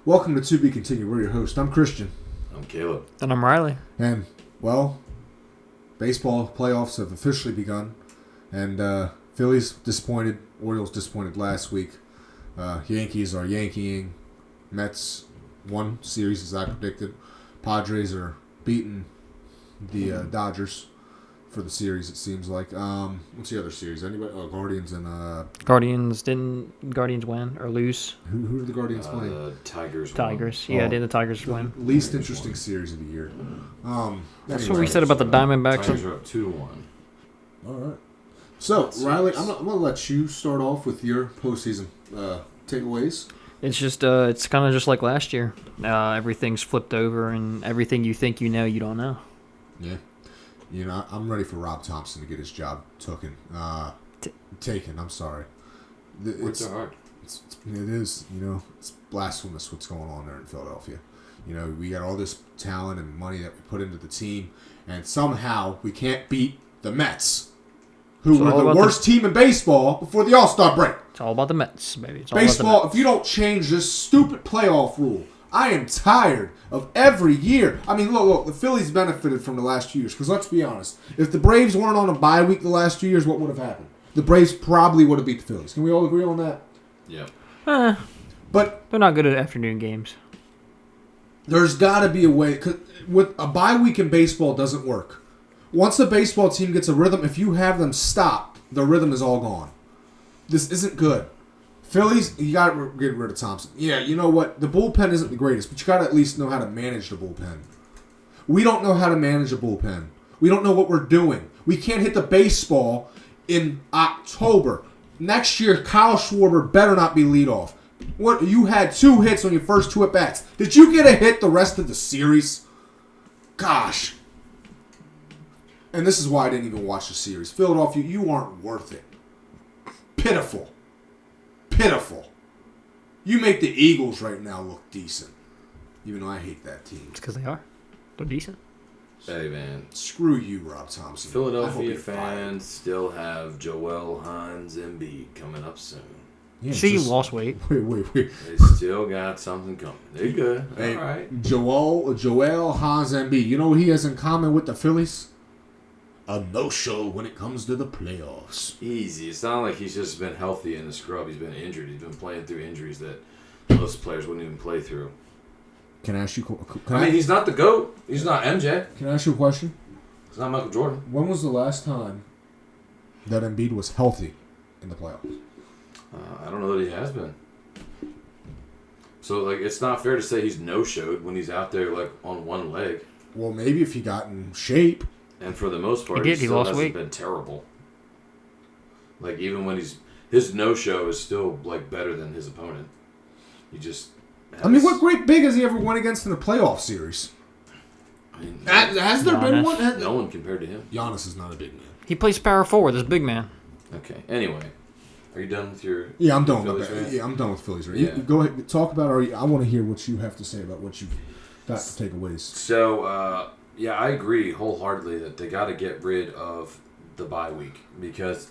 Welcome to To Be Continued. We're your host. I'm Christian. I'm Caleb. And I'm Riley. And, well, baseball playoffs have officially begun. And Phillies disappointed. Orioles disappointed last week. Yankees are Yankeeing. Mets won series as I predicted. Padres are beating the Dodgers for the series, it seems like. What's the other series? Anybody? Oh, Guardians and... Didn't Guardians win or lose? Who did the Guardians play? The Tigers. Tigers. Won. Yeah, did the Tigers win? Least interesting series of the year. That's what we said about the Diamondbacks. Tigers are up 2-1. All right. So, Riley, I'm going to let you start off with your postseason takeaways. It's just, it's kind of just like last year. Everything's flipped over, and everything you think you know, you don't know. Yeah. You know, I'm ready for Rob Thompson to get his job taken. I'm sorry. It's hard. It is, you know, it's blasphemous what's going on there in Philadelphia. You know, we got all this talent and money that we put into the team, and somehow we can't beat the Mets, who were the worst team in baseball before the All-Star break. It's all about the Mets, baby. It's all baseball, about the Mets. if you don't change this stupid playoff rule, I am tired of every year. I mean, look, the Phillies benefited from the last 2 years, because let's be honest. If the Braves weren't on a bye week the last 2 years, what would have happened? The Braves probably would have beat the Phillies. Can we all agree on that? Yeah. But they're not good at afternoon games. There's got to be a way. 'Cause with a bye week in baseball doesn't work. Once the baseball team gets a rhythm, if you have them stop, the rhythm is all gone. This isn't good. Phillies, you got to get rid of Thompson. Yeah, you know what? The bullpen isn't the greatest, but you got to at least know how to manage the bullpen. We don't know how to manage a bullpen. We don't know what we're doing. We can't hit the baseball in October. Next year, Kyle Schwarber better not be leadoff. What? You had 2 hits on your first 2 at-bats. Did you get a hit the rest of the series? Gosh. And this is why I didn't even watch the series. Philadelphia, you aren't worth it. Pitiful. You make the Eagles right now look decent. Even though I hate that team. It's because they are. They're decent. Hey, man. Screw you, Rob Thompson. Philadelphia fans still have Joel Hines Embiid coming up soon. Yeah, you lost weight. Wait. They still got something coming. They're good. Hey, all right. Joel Hines Embiid. You know what he has in common with the Phillies? A no-show when it comes to the playoffs. Easy. It's not like he's just been healthy in the scrub. He's been injured. He's been playing through injuries that most players wouldn't even play through. Can I ask you? I mean, he's not the GOAT. He's not MJ. Can I ask you a question? He's not Michael Jordan. When was the last time that Embiid was healthy in the playoffs? I don't know that he has been. So, like, it's not fair to say he's no-showed when he's out there, like, on one leg. Well, maybe if he got in shape. And for the most part, he still lost hasn't weight. been terrible. Like, even when his no-show is still, like, better than his opponent. He just... I mean, what great big has he ever won against in the playoff series? I mean, has there been one? No one compared to him. Giannis is not a big man. He plays power forward. This big man. Okay. Anyway, are you done with your? Yeah, I'm done Phillies with that. Yeah, I'm done with Phillies. Right? Yeah. You go ahead, talk about. I want to hear what you have to say about what you got to takeaways. So, yeah, I agree wholeheartedly that they got to get rid of the bye week because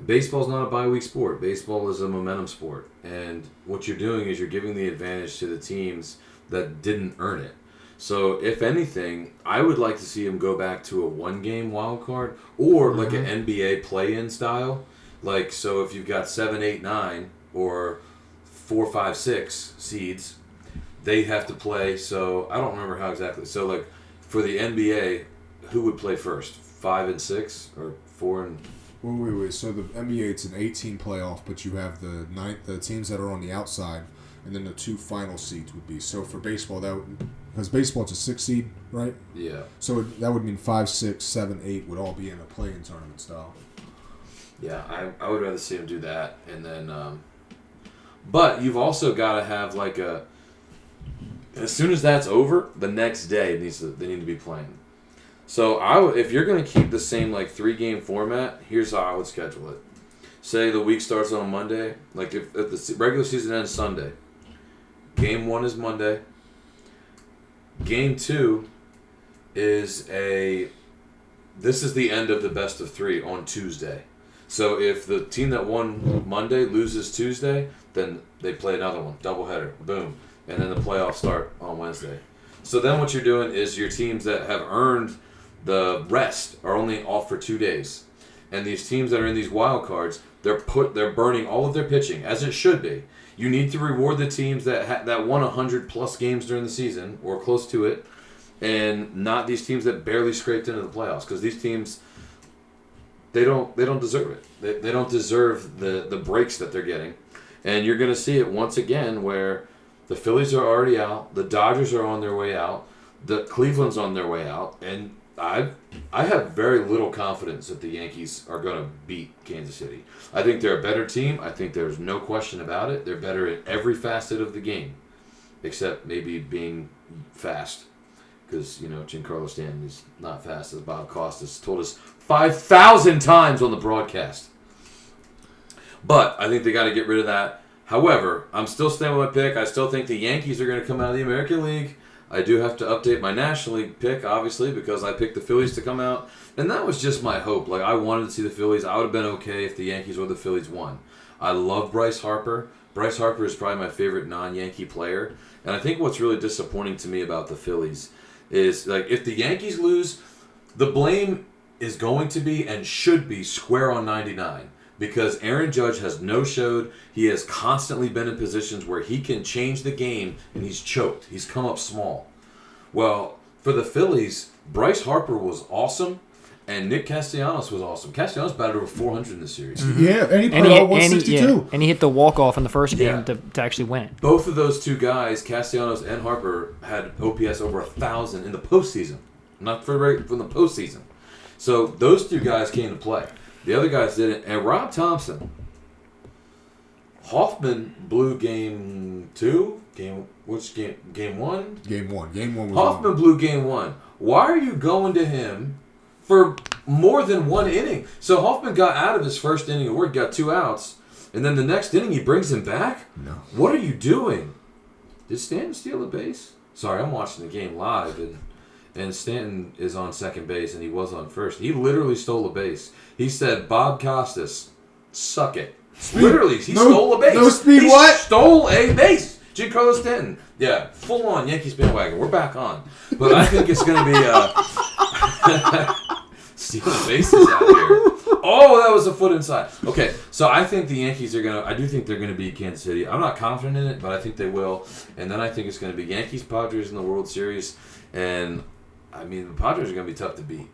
baseball's not a bye week sport. Baseball is a momentum sport, and what you're doing is you're giving the advantage to the teams that didn't earn it. So, if anything, I would like to see him go back to a one-game wild card or like an NBA play-in style. Like, so if you've got 7, 8, 9, or 4, 5, 6 seeds, they have to play. So, I don't remember how exactly. So, like, for the NBA, who would play first? 5 and 6 or 4 and... Wait. So the NBA, it's an 18 playoff, but you have the teams that are on the outside, and then the 2 final seeds would be. So for baseball, because baseball it's a 6 seed, right? Yeah. So that would mean 5, 6, 7, 8 would all be in a play-in tournament style. Yeah, I would rather see him do that, and then. But you've also got to have like a. As soon as that's over, the next day they need to be playing. So if you're going to keep the same like 3-game format, here's how I would schedule it. Say the week starts on a Monday, like if the regular season ends Sunday. Game 1 is Monday. Game 2 is this is the end of the best of 3 on Tuesday. So if the team that won Monday loses Tuesday, then they play another one, doubleheader, boom. and then the playoffs start on Wednesday. So then what you're doing is your teams that have earned the rest are only off for 2 days. And these teams that are in these wild cards, they're burning all of their pitching, as it should be. You need to reward the teams that won 100+ games during the season, or close to it, and not these teams that barely scraped into the playoffs. Because these teams, they don't deserve it. They don't deserve the breaks that they're getting. And you're going to see it once again where the Phillies are already out, the Dodgers are on their way out, the Cleveland's on their way out, and I have very little confidence that the Yankees are going to beat Kansas City. I think they're a better team. I think there's no question about it. They're better at every facet of the game, except maybe being fast. Because, Giancarlo Stanton is not fast, as Bob Costas told us 5,000 times on the broadcast. But I think they got to get rid of that. However, I'm still standing with my pick. I still think the Yankees are going to come out of the American League. I do have to update my National League pick, obviously, because I picked the Phillies to come out. And that was just my hope. Like, I wanted to see the Phillies. I would have been okay if the Yankees or the Phillies won. I love Bryce Harper. Bryce Harper is probably my favorite non-Yankee player. And I think what's really disappointing to me about the Phillies is, like, if the Yankees lose, the blame is going to be and should be square on 99. Because Aaron Judge has no-showed. He has constantly been in positions where he can change the game, and he's choked. He's come up small. Well, for the Phillies, Bryce Harper was awesome, and Nick Castellanos was awesome. Castellanos batted over 400 in this series. Mm-hmm. Yeah, and he put out 162. And he hit the walk-off in the first game to actually win it. Both of those two guys, Castellanos and Harper, had OPS over 1,000 in the postseason. Not from the postseason. So those two guys came to play. The other guys didn't. And Rob Thompson, Hoffman blew game 2. Game one? Game one. Game one was Hoffman blew game 1. Why are you going to him for more than one inning? So Hoffman got out of his first inning of work, got 2 outs, and then the next inning he brings him back? No. What are you doing? Did Stanton steal a base? Sorry, I'm watching the game live, and Stanton is on second base, and he was on first. He literally stole a base. He said, Bob Costas, suck it. Literally, he stole a base. No speed he what? Stole a base. Giancarlo Stanton. Yeah, full on Yankees bandwagon. We're back on. But I think it's going to be stealing bases out here. Oh, that was a foot inside. Okay, so I think the Yankees are going to, I do think they're going to beat Kansas City. I'm not confident in it, but I think they will. And then I think it's going to be Yankees-Padres in the World Series. And, I mean, the Padres are going to be tough to beat.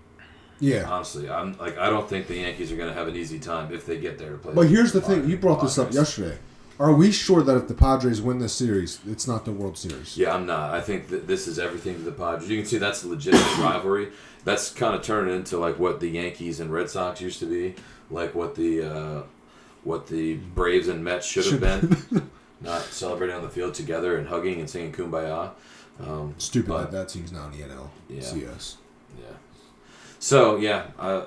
Yeah. Honestly, I don't think the Yankees are going to have an easy time if they get there to play. But here's the thing. You brought this up yesterday. Are we sure that if the Padres win this series, it's not the World Series? Yeah, I'm not. I think that this is everything to the Padres. You can see that's a legitimate rivalry. That's kind of turning into like what the Yankees and Red Sox used to be, like what the Braves and Mets should have been. Not celebrating on the field together and hugging and singing Kumbaya. Stupid that team's not in the NL. Yeah. CS. Yeah. So, yeah.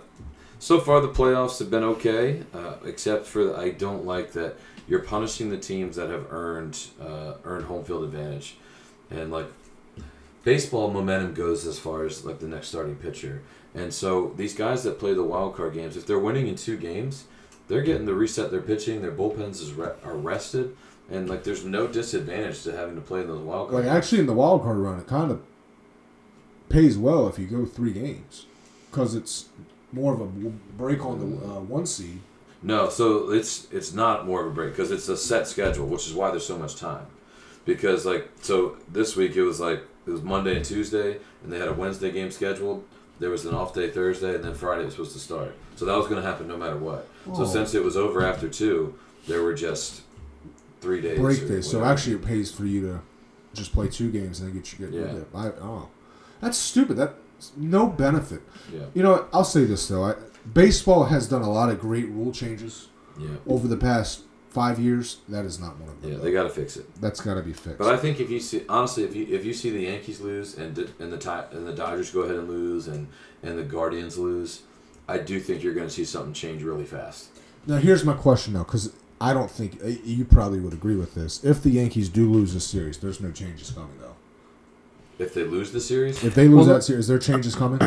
So far the playoffs have been okay, except for I don't like that you're punishing the teams that have earned home field advantage. And, like, baseball momentum goes as far as, like, the next starting pitcher. And so these guys that play the wild card games, if they're winning in 2 games, they're getting to reset their pitching, their bullpens are rested. And, like, there's no disadvantage to having to play in those wild card games. Actually, in the wild card run, it kind of pays well if you go 3 games. Because it's more of a break on the 1 seed. No, so it's not more of a break because it's a set schedule, which is why there's so much time. Because, like, so this week it was Monday and Tuesday, and they had a Wednesday game scheduled. There was an off day Thursday, and then Friday was supposed to start. So that was going to happen no matter what. Oh. So since it was over after 2, there were just 3 days. Break days. So actually it pays for you to just play 2 games and then get Yeah. That's stupid. That's no benefit. Yeah. You know what? I'll say this, though. Baseball has done a lot of great rule changes over the past 5 years. That is not one of them. Yeah, they got to fix it. That's got to be fixed. But I think if you see the Yankees lose and the Dodgers go ahead and lose and the Guardians lose, I do think you're going to see something change really fast. Now here's my question, though, because I don't think you probably would agree with this. If the Yankees do lose this series, there's no changes coming, though. If they lose the series, if they lose that series, is there changes coming?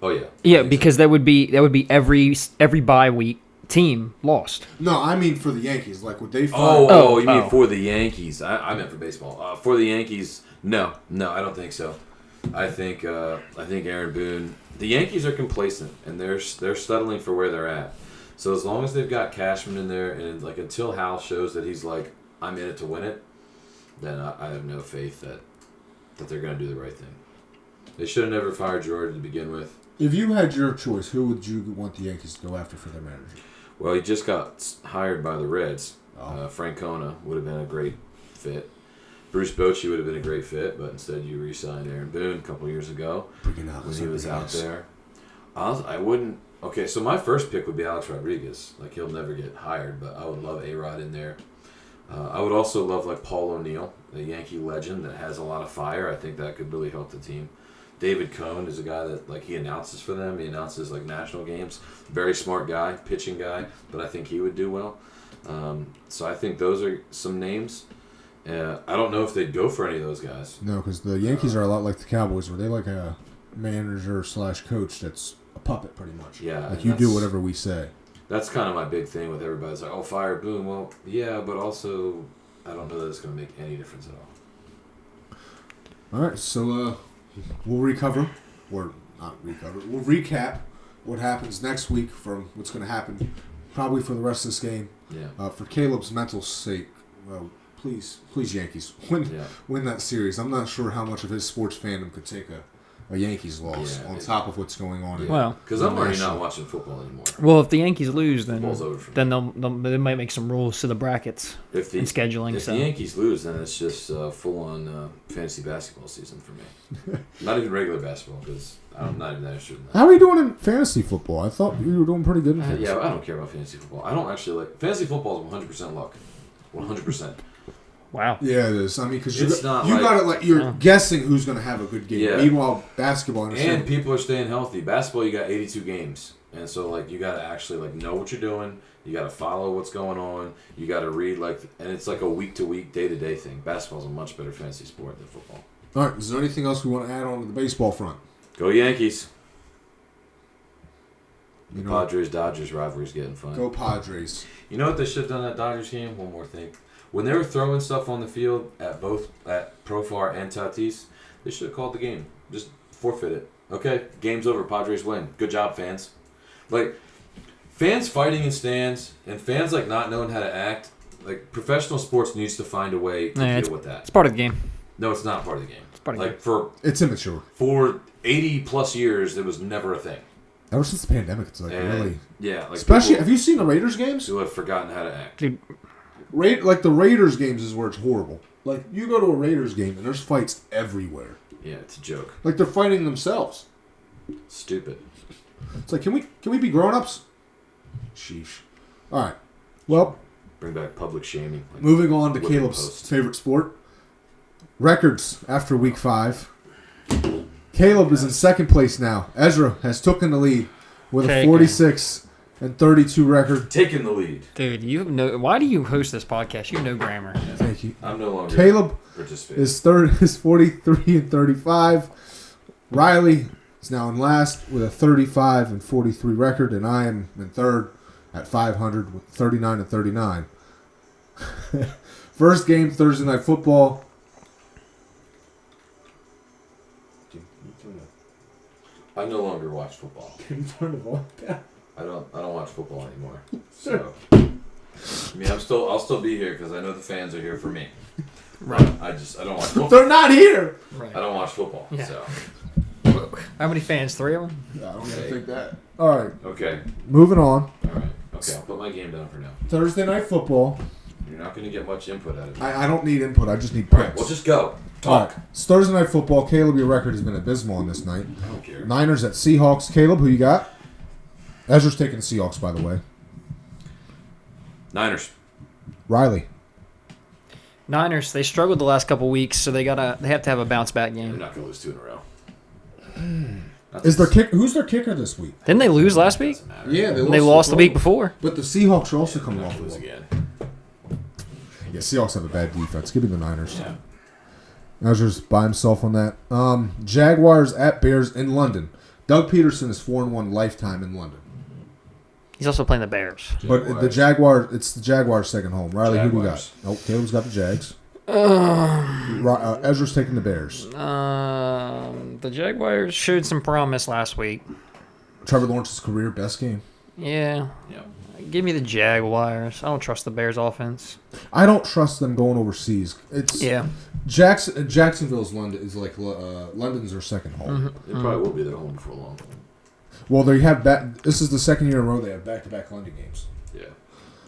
Oh yeah. Yeah, because that would be every bye week team lost. No, I mean for the Yankees. Like, would they fire? Oh, you mean oh. for the Yankees? I meant for baseball. For the Yankees, no, I don't think so. I think Aaron Boone. The Yankees are complacent and they're settling for where they're at. So as long as they've got Cashman in there, and like until Hal shows that he's like, I'm in it to win it, then I have no faith that they're going to do the right thing. They should have never fired Jordan to begin with. If you had your choice, who would you want the Yankees to go after for their manager? Well, he just got hired by the Reds. Oh. Francona would have been a great fit. Bruce Bochy would have been a great fit, but instead you re-signed Aaron Boone a couple years ago when he was out there. I wouldn't. Okay, so my first pick would be Alex Rodriguez. Like, he'll never get hired, but I would love A-Rod in there. I would also love like Paul O'Neill, a Yankee legend that has a lot of fire. I think that could really help the team. David Cohn is a guy that like he announces for them. He announces like national games. Very smart guy, pitching guy, but I think he would do well. So I think those are some names. I don't know if they'd go for any of those guys. No, because the Yankees are a lot like the Cowboys, where they like a manager/coach that's a puppet, pretty much. Yeah, like you do whatever we say. That's kind of my big thing with everybody. It's like, oh, fire Boone. Well, yeah, but also I don't know that it's going to make any difference at all. All right, so we'll recover, or not recover. We'll recap what happens next week from what's going to happen, probably for the rest of this game. Yeah. For Caleb's mental sake, please Yankees win that series. I'm not sure how much of his sports fandom could take a Yankees loss on top of what's going on. Well, because I'm already not watching football anymore. Well, if the Yankees lose, then they might make some rules to the brackets and scheduling. If the Yankees lose, then it's just full-on fantasy basketball season for me. Not even regular basketball, because I'm not even that interested in that. How are you doing in fantasy football? I thought you were doing pretty good in fantasy. Yeah, I don't care about fantasy football. I don't actually like fantasy football. Is 100% luck, 100%. Wow. Yeah, it is. I mean, because you're guessing who's going to have a good game. Yeah. Meanwhile, basketball and people are staying healthy. Basketball, you got 82 games, and so like you got to actually like know what you're doing. You got to follow what's going on. You got to read and it's like a week to week, day to day thing. Basketball's a much better fantasy sport than football. All right. Is there anything else we want to add on to the baseball front? Go Yankees. The Padres-Dodgers rivalry's getting fun. Go Padres. You know what they should have done that Dodgers game? One more thing. When they were throwing stuff on the field at Profar and Tatis, they should have called the game. Just forfeit it. Okay, game's over. Padres win. Good job, fans. Like, fans fighting in stands and fans like not knowing how to act. Like, professional sports needs to find a way to deal with that. It's part of the game. No, it's not part of the game. It's part of the game. It's immature. For 80 plus years, it was never a thing. Ever since the pandemic, it's like really. Yeah, like especially. Have you seen the Raiders games? Who have forgotten how to act. Dude. Like the Raiders games is where it's horrible. Like you go to a Raiders game and there's fights everywhere. Yeah, it's a joke. Like they're fighting themselves. Stupid. It's like can we be grown-ups? Sheesh. All right. Well, bring back public shaming. Like moving on to Caleb's favorite sport. Records after week 5. Caleb is in second place now. Ezra has taken the lead with a 46-32 record. Taking the lead. Dude, why do you host this podcast? You have no grammar. Thank you. I'm no longer Caleb participating. is 43-35. Riley is now in last with a 35-43 record, and I am in third at 500 with 39-39. First game, Thursday Night Football. I no longer watch football. Can you turn the volume down? I don't watch football anymore. So, I mean, I'll still be here because I know the fans are here for me. Right. I don't watch football. They're not here. Right. I don't watch football. Yeah. So. How many fans? 3 of them? I don't even think that. All right. Okay. Moving on. All right. Okay, I'll put my game down for now. Thursday Night Football. You're not going to get much input out of me. I don't need input. I just need picks. All right, well, just go. Talk. All right. It's Thursday Night Football. Caleb, your record has been abysmal on this night. I don't care. Niners at Seahawks. Caleb, who you got? Ezra's taking the Seahawks, by the way. Niners. Riley. Niners. They struggled the last couple weeks, so they have to have a bounce back game. They're not going to lose 2 in a row. Who's their kicker this week? Didn't they lose last week? Yeah, they lost the week before. But the Seahawks are also coming off lose again. Yeah, Seahawks have a bad defense. Give me the Niners. Yeah. Ezra's by himself on that. Jaguars at Bears in London. Doug Peterson is 4-1 lifetime in London. He's also playing the Bears. But the Jaguars, it's the Jaguars' second home. Riley, who do we got? Jaguars. Oh, Caleb's got the Jags. Ezra's taking the Bears. The Jaguars showed some promise last week. Trevor Lawrence's career best game. Yeah. Yeah. Give me the Jaguars. I don't trust the Bears offense. I don't trust them going overseas. Jacksonville's London is like London's their second home. It probably will be their home for a long time. Well, they have this is the second year in a row they have back-to-back London games. Yeah.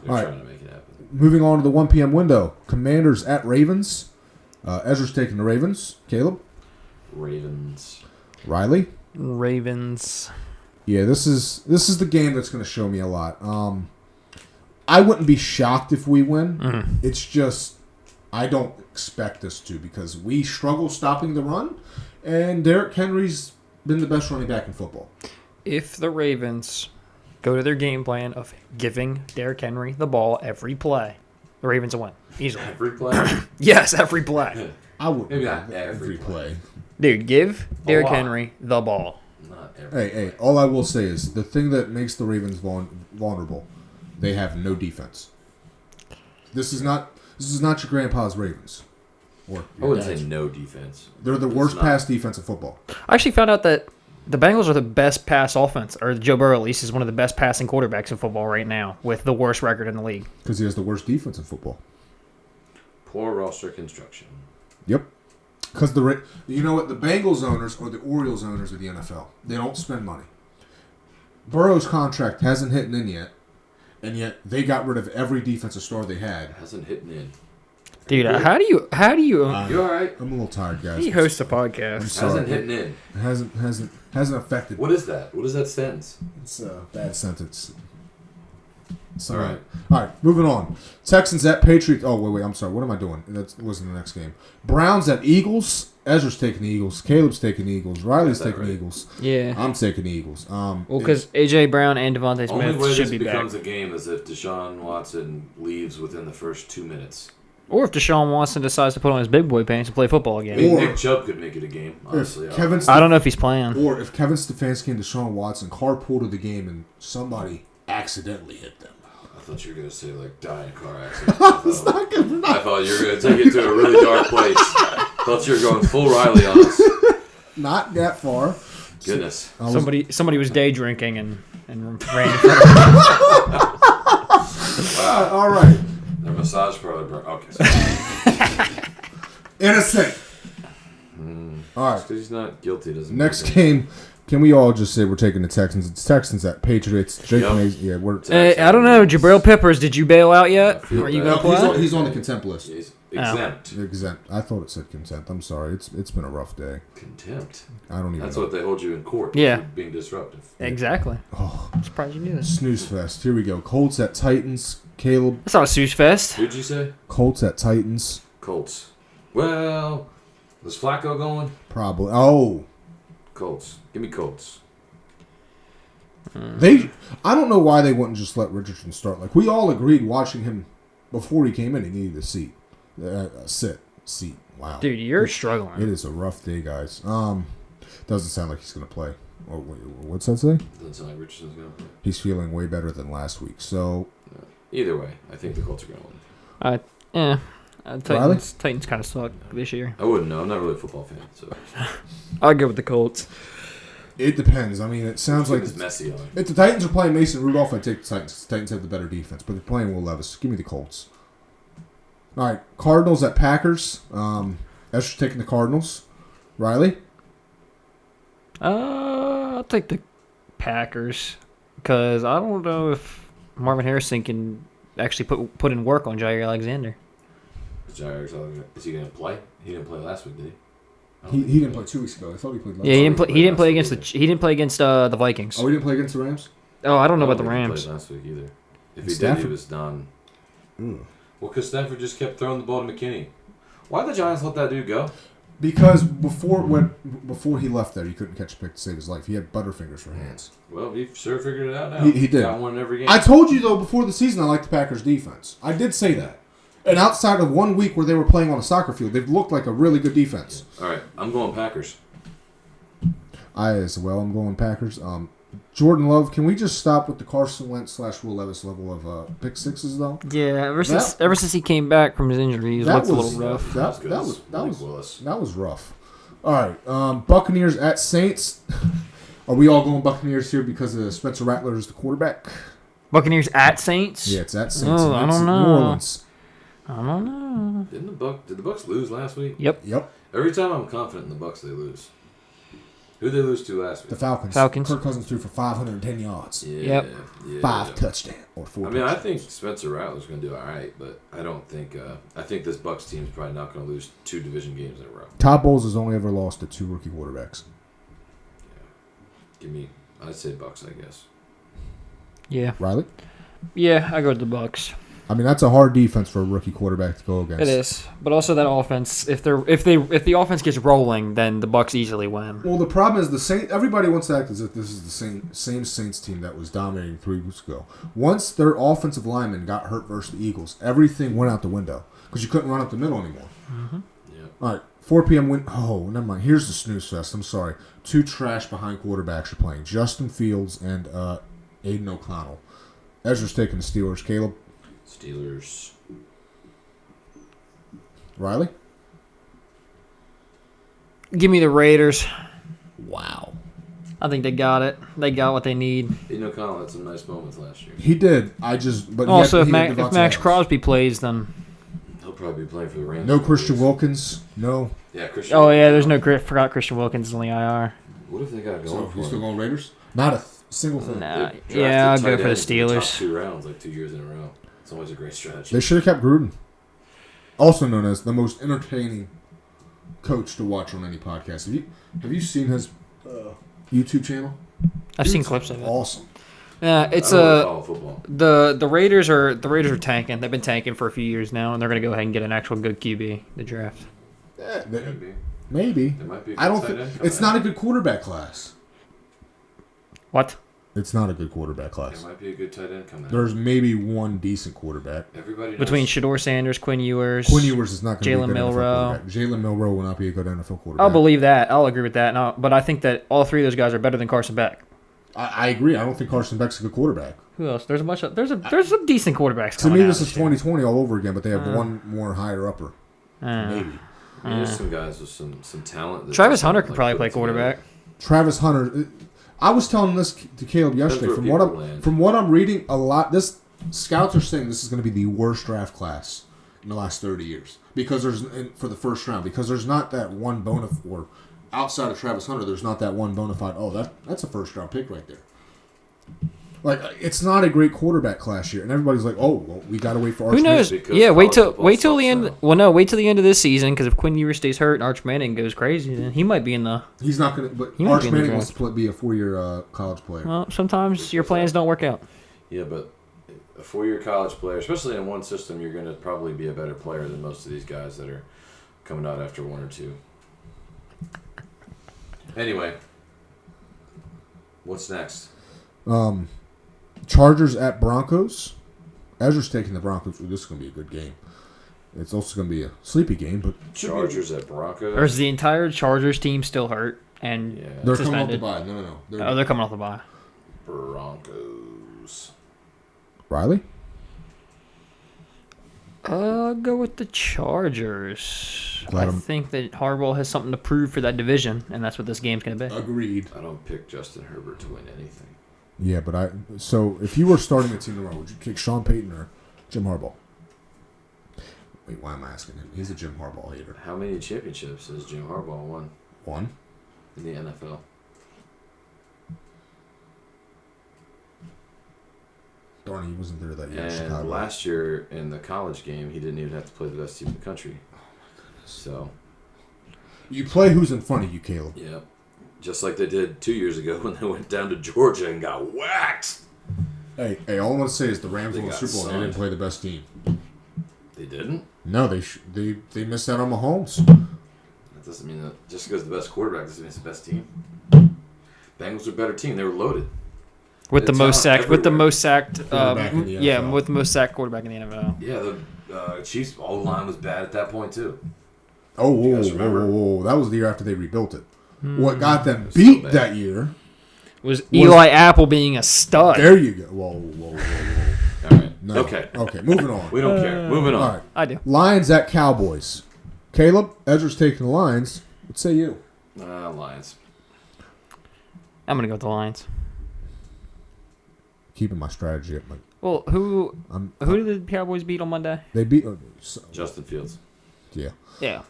They're All right. trying to make it happen. Moving on to the 1 p.m. window. Commanders at Ravens. Ezra's taking the Ravens. Caleb? Ravens. Riley? Ravens. Yeah, this is the game that's going to show me a lot. I wouldn't be shocked if we win. Mm-hmm. It's just I don't expect us to because we struggle stopping the run, and Derrick Henry's been the best running back in football. If the Ravens go to their game plan of giving Derrick Henry the ball every play, the Ravens will win easily. Every play? Yes, every play. I would Maybe not every play. Dude, give Derrick lot. Henry the ball. Not every Hey, all I will say is the thing that makes the Ravens vulnerable, they have no defense. This is not your grandpa's Ravens. Or I your wouldn't dad's. say no defense. They're the It's worst not. pass defense in football. I actually found out that the Bengals are the best pass offense, or Joe Burrow at least is one of the best passing quarterbacks in football right now, with the worst record in the league. Because he has the worst defense in football. Poor roster construction. Yep. Because you know what, the Bengals owners or the Orioles owners of the NFL, they don't spend money. Burrow's contract hasn't hit in yet, and yet they got rid of every defensive star they had. Hasn't hit in. Dude, how do you? You alright? I'm a little tired, guys. He hosts a I'm podcast. sorry. Hasn't hit in. It hasn't affected. What is that? What is that sentence? It's a bad sentence. It's All right. All right, moving on. Texans at Patriots. Oh, wait, I'm sorry. What am I doing? That wasn't the next game. Browns at Eagles. Ezra's taking the Eagles. Caleb's taking the Eagles. Riley's Got that taking the right. Eagles. Yeah. I'm taking the Eagles. Well, because A.J. Brown and Devontae Only Smith way should this be becomes back. a game is if Deshaun Watson leaves within the first 2 minutes. Or if Deshaun Watson decides to put on his big boy pants and play football I again. mean, Or- Nick Chubb could make it a game, honestly. I don't know if he's playing. Or if Kevin Stefanski and Deshaun Watson carpool to the game and somebody accidentally hit them. I thought you were going to say, like, die in a car accident. I thought you were going to take it to a really dark place. I thought you were going full Riley on us. Not that far. Goodness. Somebody was day drinking and ran in front of him. Wow. All right. Their massage parlor burned. Okay. Sorry. Innocent. All right. Because he's not guilty doesn't Next mean game. Can we all just say we're taking the Texans? It's Texans at Patriots. Jake Yep. Mays. Yeah, we're. I don't know. Jabril Peppers, did you bail out yet? I feel Are you bad. going to play? He's on the contempt list. He's exempt. Exempt. I thought it said consent. I'm sorry. It's been a rough day. Contempt. I don't even That's know. what they hold you in court Yeah. for being disruptive. Exactly. Oh, I'm surprised you knew this. snooze fest. Here we go. Colts at Titans. Caleb. That's not a snooze fest. Who'd you say? Colts at Titans. Colts. Well, was Flacco going? Probably. Oh. Colts. Give me Colts. I don't know why they wouldn't just let Richardson start. Like, we all agreed watching him before he came in, he needed a seat. Seat. Wow. Dude, you're It struggling. is a rough day, guys. Doesn't sound like he's going to play. Oh, what's that say? Doesn't sound like Richardson's going to play. He's feeling way better than last week. So, Either way, I think the Colts are going to win. Titans kind of suck this year. I wouldn't know. I'm not really a football fan, so I'll go with the Colts. it depends. I mean, it sounds like it's messy on. if the Titans are playing Mason Rudolph, I'd take the Titans. The Titans have the better defense. But they're playing Will Levis. Give me the Colts. All right. Cardinals at Packers. Esther's taking the Cardinals. Riley? I'll take the Packers because I don't know if Marvin Harrison can actually put in work on Jair Alexander. Is he going to play? He didn't play last week, did he? He didn't play 2 weeks ago. I thought he played last Yeah, he didn't week. play. He didn't play Last against week. he didn't play against the Vikings. Oh, he didn't play against the Rams? Oh, I don't know about the He didn't Rams. play last week either. If he did, Stafford? he was done. Ooh. Well, because Stafford just kept throwing the ball to McKinney. Why'd the Giants let that dude go? Because before he left there, he couldn't catch a pick to save his life. He had butterfingers for hands. Well, he sure figured it out now. He did. Got one in every game. I told you, though, before the season, I liked the Packers' defense. I did say that. And outside of 1 week where they were playing on a soccer field, they've looked like a really good defense. All right, I'm going Packers. I as well. I'm going Packers. Jordan Love. Can we just stop with the Carson Wentz / Will Levis level of pick sixes though? Yeah, ever since he came back from his injury, he's looked a little rough. That was rough. All right, Buccaneers at Saints. Are we all going Buccaneers here because Spencer Rattler is the quarterback? Buccaneers at Saints? Yeah, it's at Saints. Oh, I don't know. New Orleans. I don't know. Did the Bucs lose last week? Yep. Every time I'm confident in the Bucs, they lose. Who did they lose to last week? The Falcons. Kirk Cousins threw for 510 yards. Yeah. 5 touchdowns or 4. I mean, I think Spencer Rattler's going to do all right, but I don't think. I think this Bucs team's probably not going to lose 2 division games in a row. Todd Bowles has only ever lost to 2 rookie quarterbacks. Yeah. I'd say Bucs, I guess. Yeah. Riley? Yeah, I go with the Bucs. I mean, that's a hard defense for a rookie quarterback to go against. It is, but also that offense. If the offense gets rolling, then the Bucs easily win. Well, the problem is the Saints. Everybody wants to act as if this is the same Saints team that was dominating 3 weeks ago. Once their offensive lineman got hurt versus the Eagles, everything went out the window because you couldn't run up the middle anymore. Mm-hmm. Yeah. All right, 4 p.m. win. Oh, never mind. Here's the snooze fest. I'm sorry. 2 trash behind quarterbacks are playing: Justin Fields and Aiden O'Connell. Ezra's taking the Steelers. Caleb. Steelers. Riley? Give me the Raiders. Wow. I think they got it. They got what they need. Aiden O'Connell had some nice moments last year. He did. But also, if Max Crosby plays, then he'll probably be playing for the Rams. No Christian Wilkins. No. Yeah, Christian. Oh yeah, there's no. Forgot Christian Wilkins is on the IR. What if they got going So for you still him? going Raiders? Not a single thing. Nah, They yeah, I'll drafted go tight for the ends in top Steelers. 2 rounds, like 2 years in a row. It's always a great strategy. They should have kept Gruden. Also known as the most entertaining coach to watch on any podcast. Have you seen his YouTube channel? I've seen clips of it. Awesome. Yeah, it's I don't really follow football. the Raiders are tanking. They've been tanking for a few years now, and they're going to go ahead and get an actual good QB. The draft. Yeah, Maybe. maybe. There might be a I don't good tight think end coming it's out. not a good quarterback class. What? It's not a good quarterback class. There might be a good tight end coming out. There's maybe one decent quarterback. Everybody knows. Between Shador Sanders, Quinn Ewers. Quinn Ewers is not going to be a Jalen good NFL Milroe. quarterback. Jalen Milroe will not be a good NFL quarterback. I'll believe that. I'll agree with that. No, but I think that all 3 of those guys are better than Carson Beck. I agree. I don't think Carson Beck's a good quarterback. Who else? There's some decent quarterbacks To coming me, out this is year. 2020 all over again, but they have one more higher upper. Maybe. I mean, there's some guys with some talent. that Travis just Hunter don't, could like, probably put play it together. quarterback. Travis Hunter. I was telling this to Caleb yesterday. That's where people land. From what I'm reading, this scouts are saying this is going to be the worst draft class in the last 30 years because for the first round because there's not that one bona fide or outside of Travis Hunter. There's not that one bona fide. Oh, that's a first round pick right there. Like it's not a great quarterback class year, and everybody's like, "Oh, well, we got to wait for Arch Who knows? Manning because Yeah, wait till college football the end. sucks Well, no, wait till the end of this season because if Quinn Ewers stays hurt and Arch Manning goes crazy, then he might be in the. He's not going to. But He might Arch be in the Manning wants draft. to be a 4-year college player. Well, sometimes your plans don't work out. Yeah, but a 4-year college player, especially in one system, you're going to probably be a better player than most of these guys that are coming out after 1 or 2. Anyway, what's next? Chargers at Broncos. Ezra's taking the Broncos. Ooh, this is going to be a good game. It's also going to be a sleepy game, but Chargers at Broncos. Or is the entire Chargers team still hurt and they're coming off the suspended? bye. No. They're coming off the bye. Broncos. Riley? I'll go with the Chargers. Glad I I'm- think that Harbaugh has something to prove for that division, and that's what this game's going to be. Agreed. I don't pick Justin Herbert to win anything. Yeah, but so if you were starting a team tomorrow, would you kick Sean Payton or Jim Harbaugh? Wait, why am I asking him? He's a Jim Harbaugh hater. How many championships has Jim Harbaugh won One? in the NFL? Darn, he wasn't there that year in And Chicago. last year in the college game, he didn't even have to play the best team in the country. So, You play who's in front of you, Caleb. yeah. Just like they did 2 years ago when they went down to Georgia and got whacked. Hey, all I want to say is the Rams They won the got Super Bowl and they sunned. didn't play the best team. They didn't? No, they missed out on Mahomes. That doesn't mean that just because the best quarterback doesn't mean it's the best team. Bengals are a better team. They were loaded. With the It's most not sacked, with the everywhere. most sacked, Quarterback in the yeah, NFL. with the most sacked quarterback in the NFL. Yeah, the Chiefs' O-line was bad at that point, too. Oh, You whoa, guys whoa, remember? whoa, whoa. That was the year after they rebuilt it. Hmm. What got them It was still beat bad. that year was Eli Apple being a stud. There you go. Whoa. All right. No. Okay. Okay, moving on. We don't care. Moving on. All right. I do. Lions at Cowboys. Caleb, Ezra's taking the Lions. What say you? Lions. I'm gonna go with the Lions. Keeping my strategy up. Well, who did the Cowboys beat on Monday? They beat. Justin Fields. Yeah. Yeah,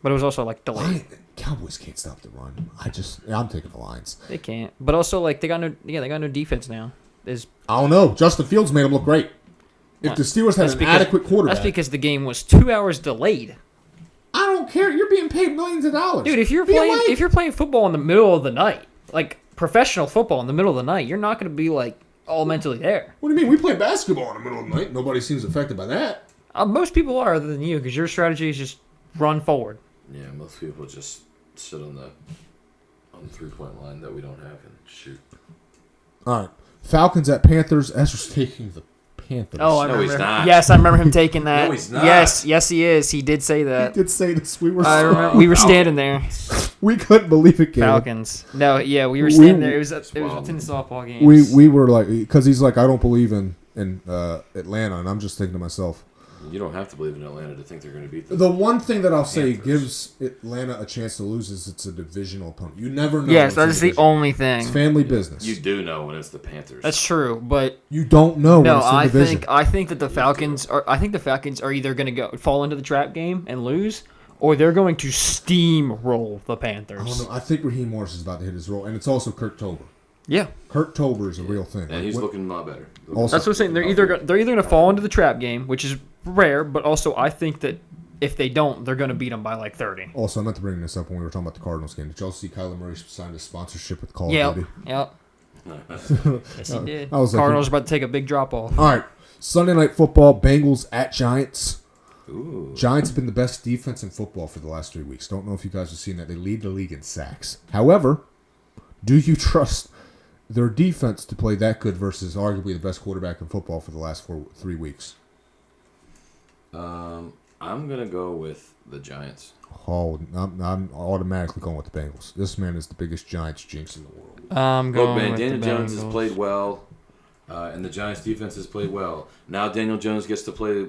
but it was also like delayed. Cowboys can't stop the run. I'm taking the Lions. They can't. But also like they got no defense now. I don't know. Justin Fields made them look great. If the Steelers had an adequate quarterback, that's because the game was 2 hours delayed. I don't care. You're being paid millions of dollars, Dude, if you're playing football in the middle of the night, like professional football in the middle of the night, you're not going to be like all mentally there. What do you mean? We play basketball in the middle of the night. Nobody seems affected by that. Most people are, other than you, because your strategy is just run forward. Yeah, most people just sit on the 3-point line that we don't have and shoot. All right. Falcons at Panthers. Ezra's taking the Panthers. Oh, I No, remember. he's not. Yes, I remember him taking that. No, he's not. Yes, he is. He did say He that. did say this. We We were standing there. We couldn't believe it, Caleb. Falcons. No, yeah, we were standing there. It was a wild. tennis softball game. We were like, because he's like, I don't believe in Atlanta, and I'm just thinking to myself, You don't have to believe in Atlanta to think they're going to beat them. the one thing that I'll say Panthers. gives Atlanta a chance to lose is it's a divisional opponent. You never know. Yes, when that it's is a the division. only thing. It's family business. You do know when it's the Panthers. That's true, but You don't know when no, it's a division. I think that the Falcons are either going to fall into the trap game and lose, or they're going to steamroll the I Panthers. don't know. I think Raheem Morris is about to hit his role, and it's also Kirk Tober. Yeah, Kirk Tober is a real thing. And he's What- looking a lot better. Also- that's what I'm saying. They're either going to fall into the trap game, which is rare, but also I think that if they don't, they're going to beat them by like 30. Also, I meant to bring this up when we were talking about the Cardinals game. Did y'all see Kyler Murray signed a sponsorship with Call Yep, of Duty? yep. Yes, he did. I was like- Cardinals are about to take a big drop off. All right. Sunday Night Football, Bengals at Giants. Ooh. Giants have been the best defense in football for the last 3 weeks. Don't know if you guys have seen that. They lead the league in sacks. However, do you trust their defense to play that good versus arguably the best quarterback in football for the last 3 weeks? I'm going to go with the Giants. Oh, I'm automatically going with the Bengals. This man is the biggest Giants jinx in the world. I'm going Look, man, with Daniel the Jones has Bengals. played well, and the Giants' defense has played well. Now Daniel Jones gets to play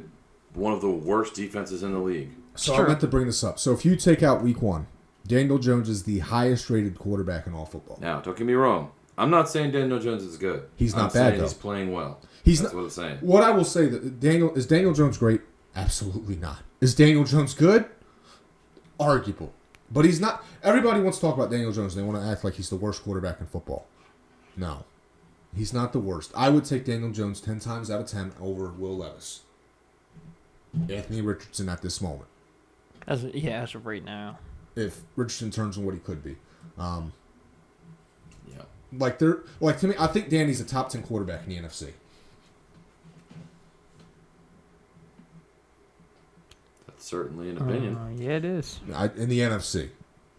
one of the worst defenses in the league. So Sure. I meant to bring this up. So if you take out week 1, Daniel Jones is the highest rated quarterback in all football. Now, don't get me wrong. I'm not saying Daniel Jones is good. He's not I'm bad, saying though. He's playing well. He's That's not, what I'm saying. what I will say that Daniel Jones great? Absolutely not. Is Daniel Jones good? Arguable. But he's not. Everybody wants to talk about Daniel Jones. They want to act like he's the worst quarterback in football. No. He's not the worst. I would take Daniel Jones 10 times out of 10 over Will Levis. Anthony Richardson at this moment. As of right now. If Richardson turns on what he could be. Yeah. To me, I think Danny's a top 10 quarterback in the NFC. That's certainly an opinion. Yeah, it is. In the NFC.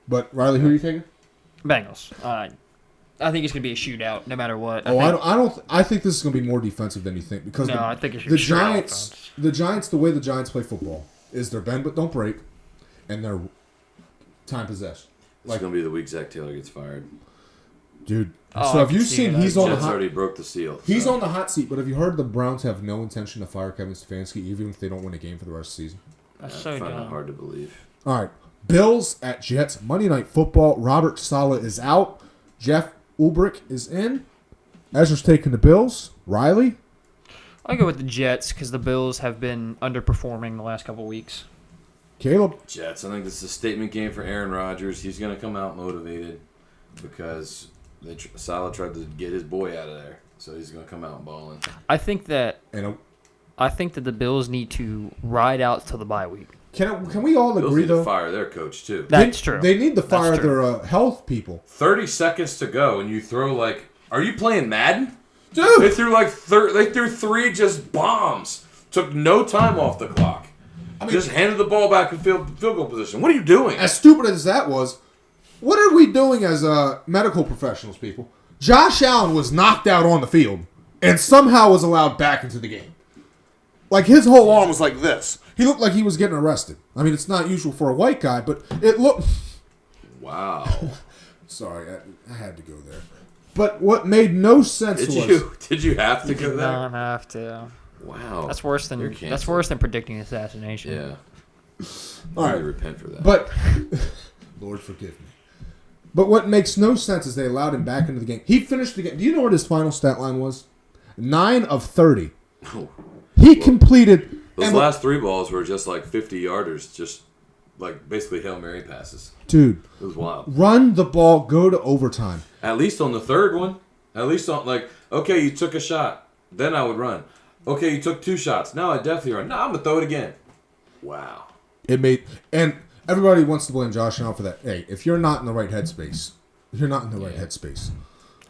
But Riley, who are you taking? Bengals. I think it's going to be a shootout no matter what. I think this is going to be more defensive than you think because I think it should the be straight Giants, offense. the way the Giants play football is they're bend but don't break, and they're time possession. It's going to be the week Zach Taylor gets fired. Dude. Oh, So I have can you see seen that. he's on the Jets hot? already broke the seal. He's so. on the hot seat. But have you heard the Browns have no intention to fire Kevin Stefanski even if they don't win a game for the rest of the season? That's I so find dumb. it hard to believe. All right. Bills at Jets. Monday Night Football. Robert Saleh is out. Jeff Ulbrich is in. Ezra's taking the Bills. Riley? I'll go with the Jets because the Bills have been underperforming the last couple weeks. Caleb? Jets. I think this is a statement game for Aaron Rodgers. He's going to come out motivated because Salah tried to get his boy out of there. So he's going to come out balling. I think that And the Bills need to ride out to the bye week. can we all Bills agree, need to though? fire their coach, too. That's true. They need to fire That's true. their health people. 30 seconds to go, and you throw like... Are you playing Madden? They Dude! threw like they threw 3 just bombs. Took no time off the clock. Just handed the ball back in field goal position. What are you doing? As stupid as that was, what are we doing as medical professionals, people? Josh Allen was knocked out on the field and somehow was allowed back into the game. Like, his whole arm was like this. He looked like he was getting arrested. I mean, it's not usual for a white guy, but it looked... Wow. Sorry, I had to go there. But what made no sense Did you have to go You there? don't have to. Wow. That's worse than You're canceled. that's worse than predicting assassination. Yeah. All I right. repent for that. But Lord forgive me. But what makes no sense is they allowed him back into the game. He finished the game. Do you know what his final stat line was? 9 of 30. Oh. He completed. Those last 3 balls were just like 50-yarders, just like basically Hail Mary passes. Dude, It was wild. run the ball, go to overtime. At least on the third one. At least on, like, okay, you took a shot. Then I would run. Okay, you took 2 shots. Now I definitely run. No, I'm going to throw it again. Wow. It made. And everybody wants to blame Josh Allen for that. Hey, if you're not in the right headspace, you're not in the right headspace.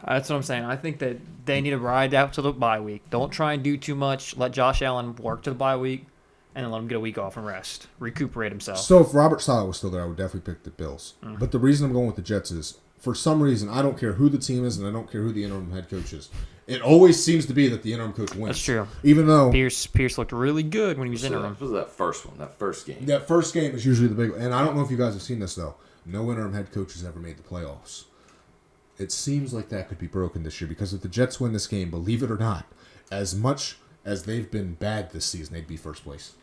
That's what I'm saying. I think that they need to ride out to the bye week. Don't try and do too much. Let Josh Allen work to the bye week, and then let him get a week off and rest, recuperate himself. So if Robert Saleh was still there, I would definitely pick the Bills. But the reason I'm going with the Jets is, for some reason, I don't care who the team is, and I don't care who the interim head coach is. It always seems to be that the interim coach wins. That's true. Even though Pierce looked really good when he was interim. What was that first one? That first game? that first game is usually the big one. And I don't know if you guys have seen this, though. No interim head coach has ever made the playoffs. It seems like that could be broken this year because if the Jets win this game, believe it or not, as much as they've been bad this season, they'd be first place.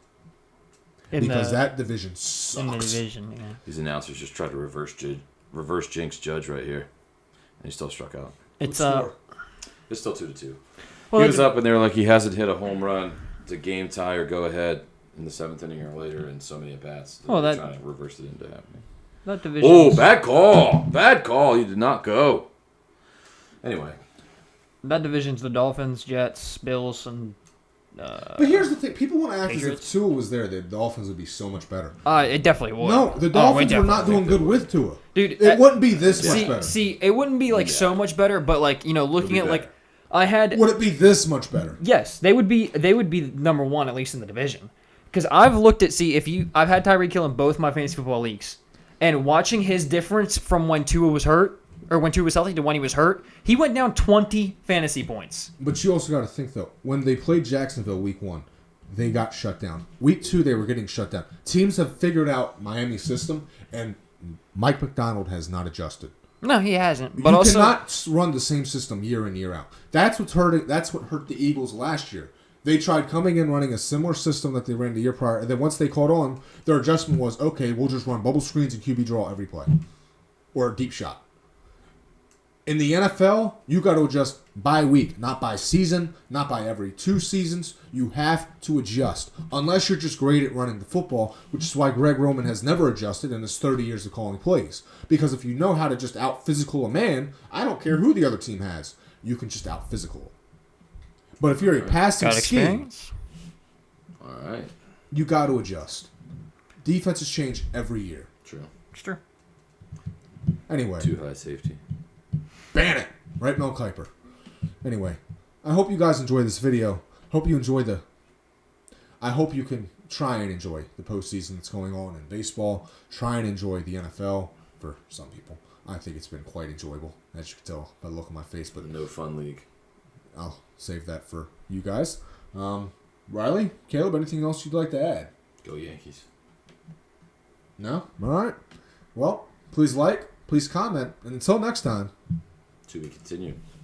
Because that division sucks. In the division, yeah. These announcers just tried to reverse jinx Judge right here. And he still struck out. It's It's still 2-2. Well, He was up and they were like, he hasn't hit a home run to game tie or go ahead in the 7th inning or later in so many at-bats. Well, they're that- trying to reverse it into happening. that division. Oh, bad call. Bad call. He did not go. Anyway. That division's the Dolphins, Jets, Bills, and. But here's the thing. People want to act as if Patriots. Tua was there. The Dolphins would be so much better. It definitely would. No, the it Dolphins were not definitely doing good with Tua. Dude, It wouldn't be this much See, better. see, it wouldn't be like so much better, but like looking be at like better. I had. Would it be this much better? Yes, they would be number one at least in the division. Because I've looked at I've had Tyreek Hill in both my fantasy football leagues, and watching his difference from when Tua was hurt or when Tua was healthy to when he was hurt, he went down 20 fantasy points. But you also got to think, though, when they played Jacksonville week 1, they got shut down. Week 2, they were getting shut down. Teams have figured out Miami's system, and Mike McDonald has not adjusted. No, he hasn't. But you also, cannot run the same system year in, year out. That's what hurt the Eagles last year. They tried coming in running a similar system that they ran the year prior, and then once they caught on, their adjustment was, okay, we'll just run bubble screens and QB draw every play. Or a deep shot. In the NFL, you got to adjust by week, not by season, not by every 2 seasons. You have to adjust. Unless you're just great at running the football, which is why Greg Roman has never adjusted in his 30 years of calling plays. Because if you know how to just out-physical a man, I don't care who the other team has. You can just out-physical. But if you're a passing got scheme, experience. All right. you got to adjust. Defenses change every year. True. It's true. Anyway. Too high safety. Ban it! Right, Mel Kiper. Anyway, I hope you guys enjoy this video. I hope you can try and enjoy the postseason that's going on in baseball. Try and enjoy the NFL for some people. I think it's been quite enjoyable, as you can tell by the look on my face, but No fun league. I'll save that for you guys. Riley, Caleb, anything else you'd like to add? Go Yankees. No? All right. Well, please like, please comment, and until next time. To be continued.